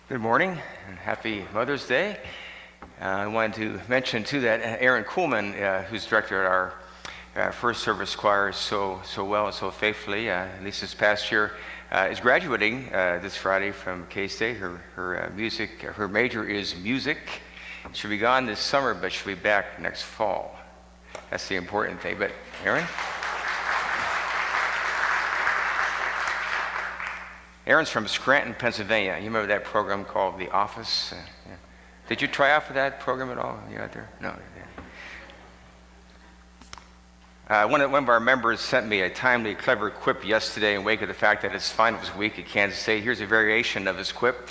Good morning and happy Mother's Day. I wanted to mention too that Aaron Kuhlman, who's director at our first service choir so well and so faithfully, at least this past year, is graduating this Friday from K-State. Her major is music. She'll be gone this summer, but she'll be back next fall. That's the important thing. But Aaron? Aaron's from Scranton, Pennsylvania. You remember that program called The Office? Yeah. Did you try out for that program at all? You out there? No. One of our members sent me a timely, clever quip yesterday in wake of the fact that it's finals week at Kansas State. Here's a variation of his quip.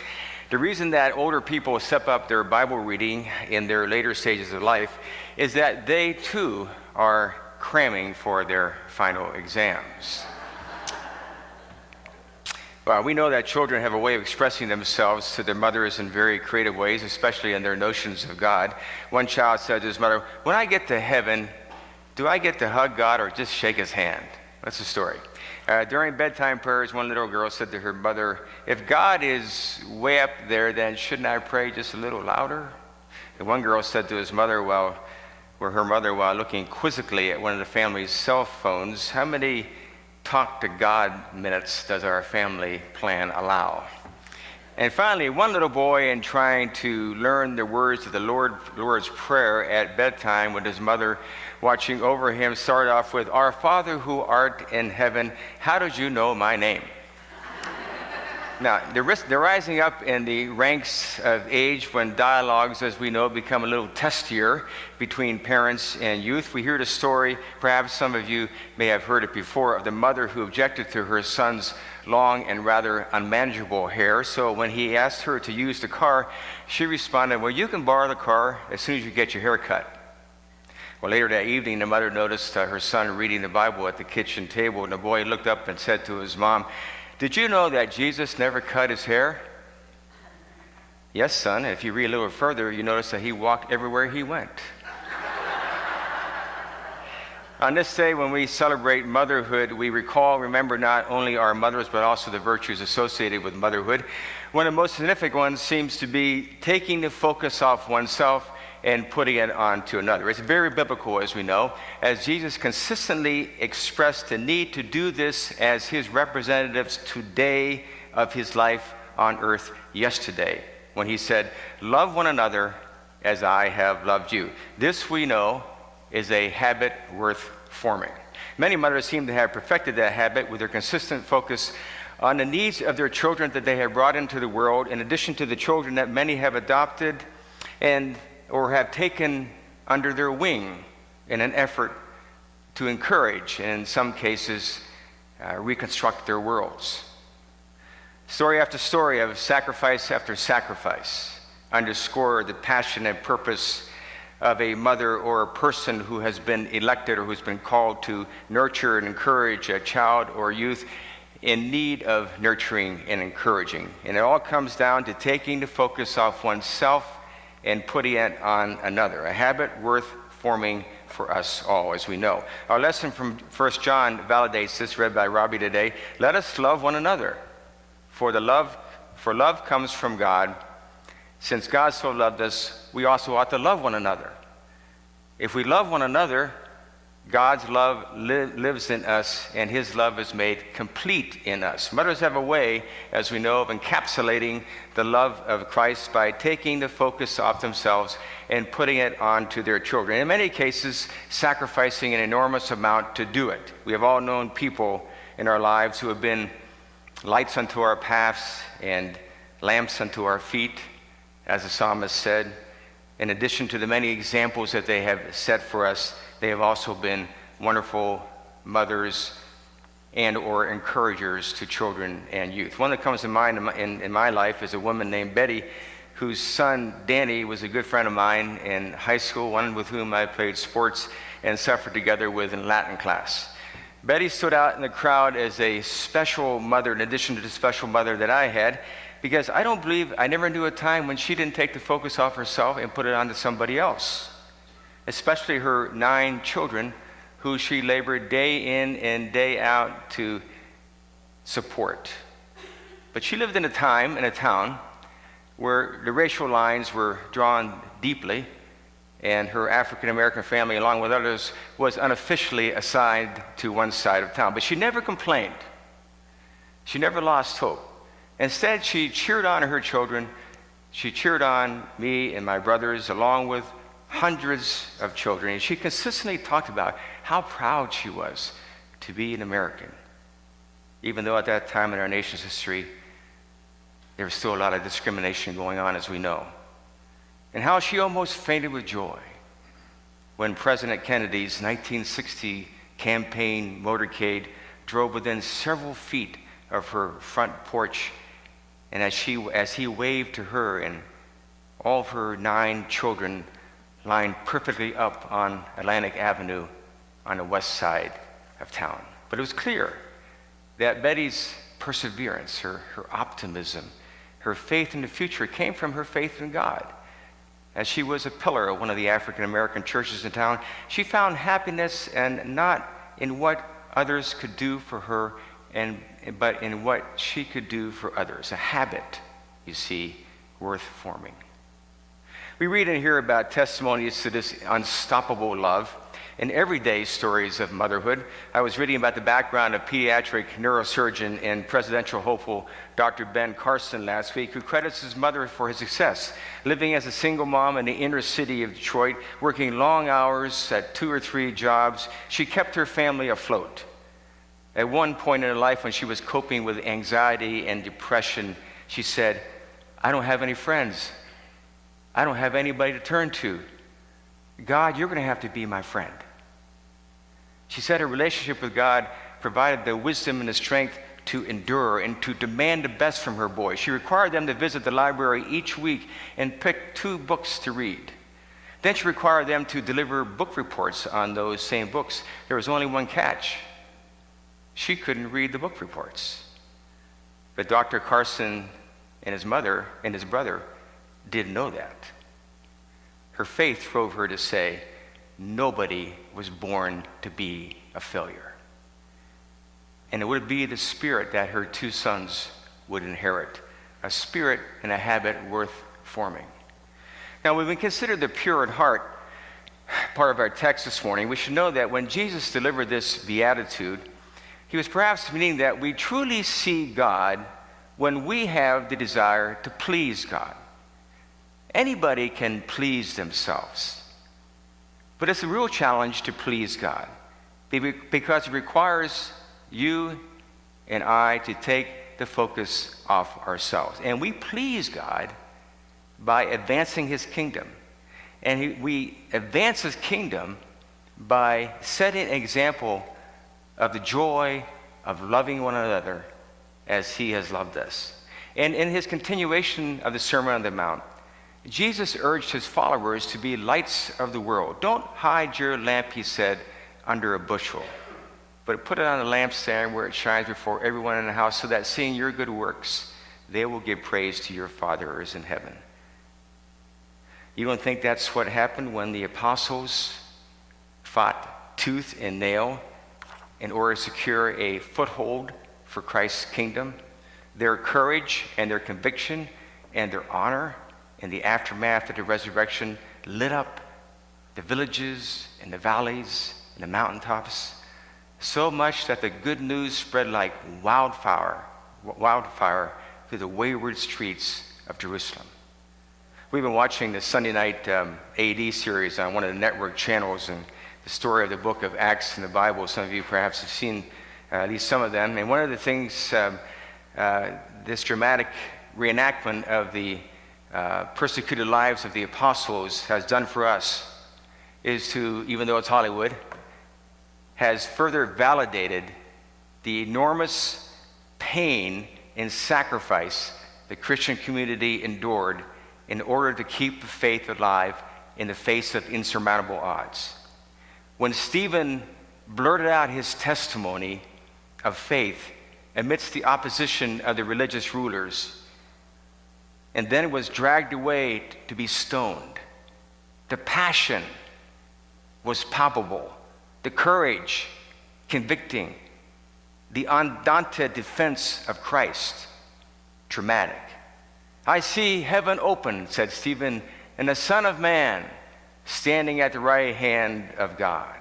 The reason that older people step up their Bible reading in their later stages of life is that they too are cramming for their final exams. Well, we know that children have a way of expressing themselves to their mothers in very creative ways, especially in their notions of God. One child said to his mother, "When I get to heaven, do I get to hug God or just shake his hand?" That's the story. During bedtime prayers, one little girl said to her mother, "If God is way up there, then shouldn't I pray just a little louder?" And one girl said to her mother while looking quizzically at one of the family's cell phones, "How many talk to God minutes does our family plan allow?" And finally, one little boy, in trying to learn the words of the Lord's Prayer at bedtime with his mother watching over him, started off with, "Our Father who art in heaven, how did you know my name?" Now, they're rising up in the ranks of age when dialogues, as we know, become a little testier between parents and youth. We hear the story, perhaps some of you may have heard it before, of the mother who objected to her son's long and rather unmanageable hair. So when he asked her to use the car, she responded, "Well, you can borrow the car as soon as you get your hair cut." Well, later that evening, the mother noticed her son reading the Bible at the kitchen table, and the boy looked up and said to his mom, "Did you know that Jesus never cut his hair?" "Yes, son. If you read a little further, you notice that he walked everywhere he went." On this day, when we celebrate motherhood, we remember not only our mothers, but also the virtues associated with motherhood. One of the most significant ones seems to be taking the focus off oneself and putting it onto another. It's very biblical, as we know, as Jesus consistently expressed the need to do this as his representatives today of his life on earth yesterday, when he said, "Love one another as I have loved you." This, we know, is a habit worth forming. Many mothers seem to have perfected that habit with their consistent focus on the needs of their children that they have brought into the world, in addition to the children that many have adopted or have taken under their wing in an effort to encourage and in some cases reconstruct their worlds. Story after story of sacrifice after sacrifice underscore the passion and purpose of a mother or a person who has been elected or who's been called to nurture and encourage a child or youth in need of nurturing and encouraging. And it all comes down to taking the focus off oneself and putting it on another, a habit worth forming for us all, as we know. Our lesson from 1 John validates this, read by Robbie today. Let us love one another, for love comes from God. Since God so loved us, we also ought to love one another. If we love one another, God's love lives in us, and his love is made complete in us. Mothers have a way, as we know, of encapsulating the love of Christ by taking the focus off themselves and putting it onto their children. In many cases, sacrificing an enormous amount to do it. We have all known people in our lives who have been lights unto our paths and lamps unto our feet, as the psalmist said. In addition to the many examples that they have set for us, they have also been wonderful mothers and or encouragers to children and youth. One that comes to mind in my life is a woman named Betty, whose son Danny was a good friend of mine in high school, one with whom I played sports and suffered together with in Latin class. Betty stood out in the crowd as a special mother, in addition to the special mother that I had, because I never knew a time when she didn't take the focus off herself and put it onto somebody else, especially her 9 children who she labored day in and day out to support. But she lived in a town where the racial lines were drawn deeply, and her African-American family, along with others, was unofficially assigned to one side of town. But she never complained. She never lost hope. Instead, she cheered on her children. She cheered on me and my brothers, along with hundreds of children. And she consistently talked about how proud she was to be an American, even though at that time in our nation's history, there was still a lot of discrimination going on, as we know. And how she almost fainted with joy when President Kennedy's 1960 campaign motorcade drove within several feet of her front porch, and as he waved to her and all of her 9 children lined perfectly up on Atlantic Avenue on the west side of town. But it was clear that Betty's perseverance, her optimism, her faith in the future came from her faith in God. As she was a pillar of one of the African American churches in town, she found happiness and not in what others could do for her, but in what she could do for others. A habit, you see, worth forming. We read and hear about testimonies to this unstoppable love in everyday stories of motherhood. I was reading about the background of pediatric neurosurgeon and presidential hopeful Dr. Ben Carson last week, who credits his mother for his success, living as a single mom in the inner city of Detroit, working long hours at 2 or 3 jobs. She kept her family afloat. At one point in her life, when she was coping with anxiety and depression, she said, "I don't have any friends. I don't have anybody to turn to. God, you're going to have to be my friend." She said her relationship with God provided the wisdom and the strength to endure and to demand the best from her boys. She required them to visit the library each week and pick 2 books to read. Then she required them to deliver book reports on those same books. There was only one catch. She couldn't read the book reports. But Dr. Carson and his mother and his brother didn't know that. Her faith drove her to say, nobody was born to be a failure. And it would be the spirit that her 2 sons would inherit, a spirit and a habit worth forming. Now, when we consider the pure in heart part of our text this morning, we should know that when Jesus delivered this beatitude, he was perhaps meaning that we truly see God when we have the desire to please God. Anybody can please themselves, but it's a real challenge to please God because it requires you and I to take the focus off ourselves. And we please God by advancing his kingdom. And we advance his kingdom by setting an example of the joy of loving one another as he has loved us. And in his continuation of the Sermon on the Mount, Jesus urged his followers to be lights of the world. Don't hide your lamp, he said, under a bushel, but put it on a lampstand where it shines before everyone in the house, so that seeing your good works, they will give praise to your Father who is in heaven. You don't think that's what happened when the apostles fought tooth and nail in order to secure a foothold for Christ's kingdom? Their courage and their conviction and their honor in the aftermath of the resurrection lit up the villages and the valleys and the mountaintops, so much that the good news spread like wildfire through the wayward streets of Jerusalem. We've been watching the Sunday night AD series on one of the network channels, and the story of the book of Acts in the Bible. Some of you perhaps have seen at least some of them. And one of the things this dramatic reenactment of the persecuted lives of the apostles has done for us is to, even though it's Hollywood, has further validated the enormous pain and sacrifice the Christian community endured in order to keep the faith alive in the face of insurmountable odds. When Stephen blurted out his testimony of faith amidst the opposition of the religious rulers, and then was dragged away to be stoned, the passion was palpable, the courage convicting, the undaunted defense of Christ dramatic. I see heaven open, said Stephen, and the Son of Man standing at the right hand of God.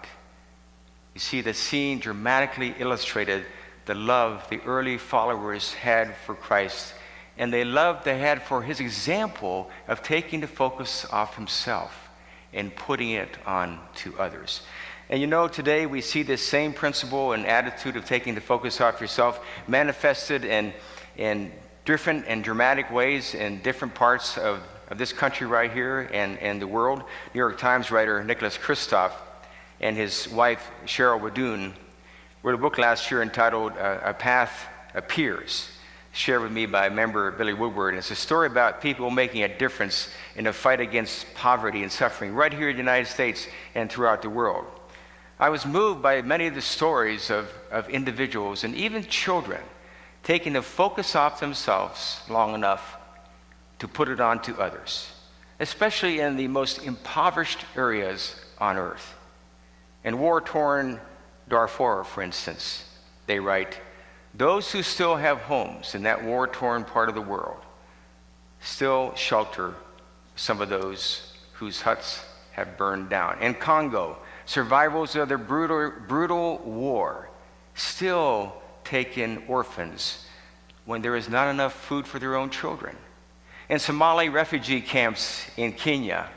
You see, the scene dramatically illustrated the love the early followers had for Christ, and the love they had for his example of taking the focus off himself and putting it on to others. And you know, today we see this same principle and attitude of taking the focus off yourself manifested in different and dramatic ways in different parts of this country right here and the world. New York Times writer Nicholas Kristof and his wife Cheryl Wadoon wrote a book last year entitled A Path Appears, shared with me by member Billy Woodward. And it's a story about people making a difference in the fight against poverty and suffering right here in the United States and throughout the world. I was moved by many of the stories of individuals and even children taking the focus off themselves long enough to put it on to others, especially in the most impoverished areas on earth. In war-torn Darfur, for instance, they write, those who still have homes in that war-torn part of the world still shelter some of those whose huts have burned down. In Congo, survivors of the brutal war still take in orphans when there is not enough food for their own children. In Somali refugee camps in Kenya,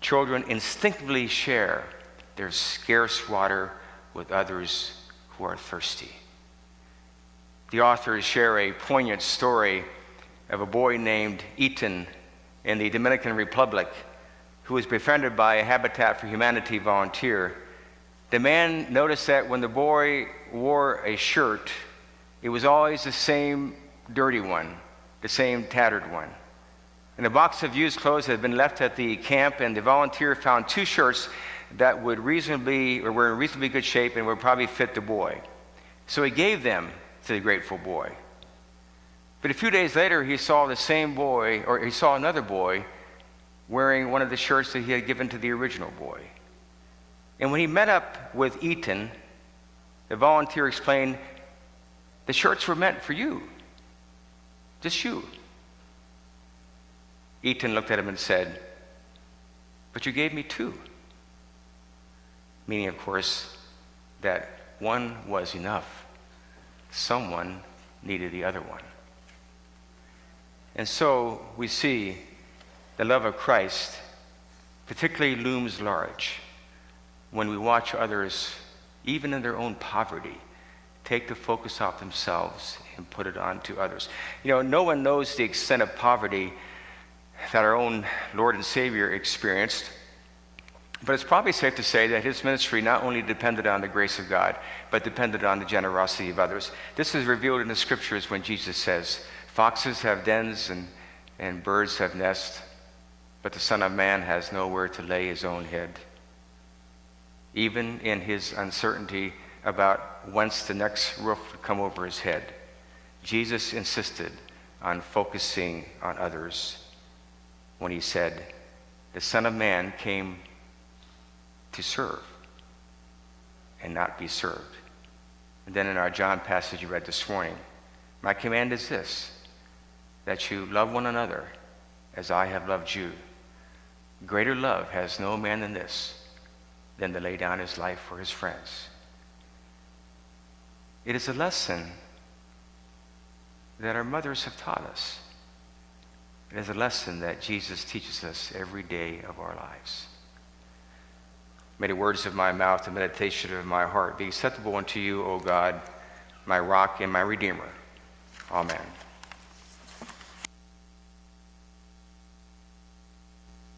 children instinctively share their scarce water with others who are thirsty. The authors share a poignant story of a boy named Ethan in the Dominican Republic who was befriended by a Habitat for Humanity volunteer. The man noticed that when the boy wore a shirt, it was always the same dirty one, the same tattered one. And a box of used clothes had been left at the camp, and the volunteer found 2 shirts that were in reasonably good shape and would probably fit the boy. So he gave them to the grateful boy. But a few days later, he saw another boy wearing one of the shirts that he had given to the original boy. And when he met up with Ethan, the volunteer explained, the shirts were meant for you, just you. Ethan looked at him and said, but you gave me 2. Meaning, of course, that one was enough. Someone needed the other one. And so we see the love of Christ particularly looms large when we watch others, even in their own poverty, take the focus off themselves and put it on to others. You know, no one knows the extent of poverty that our own Lord and Savior experienced, but it's probably safe to say that his ministry not only depended on the grace of God, but depended on the generosity of others. This is revealed in the scriptures when Jesus says, foxes have dens and birds have nests, but the Son of Man has nowhere to lay his own head. Even in his uncertainty about whence the next roof would come over his head, Jesus insisted on focusing on others when he said, the Son of Man came to serve and not be served. And then in our John passage you read this morning, my command is this, that you love one another as I have loved you. Greater love has no man than this, than to lay down his life for his friends. It is a lesson that our mothers have taught us. It is a lesson that Jesus teaches us every day of our lives. May the words of my mouth and meditation of my heart be acceptable unto you, O God, my rock and my redeemer. Amen.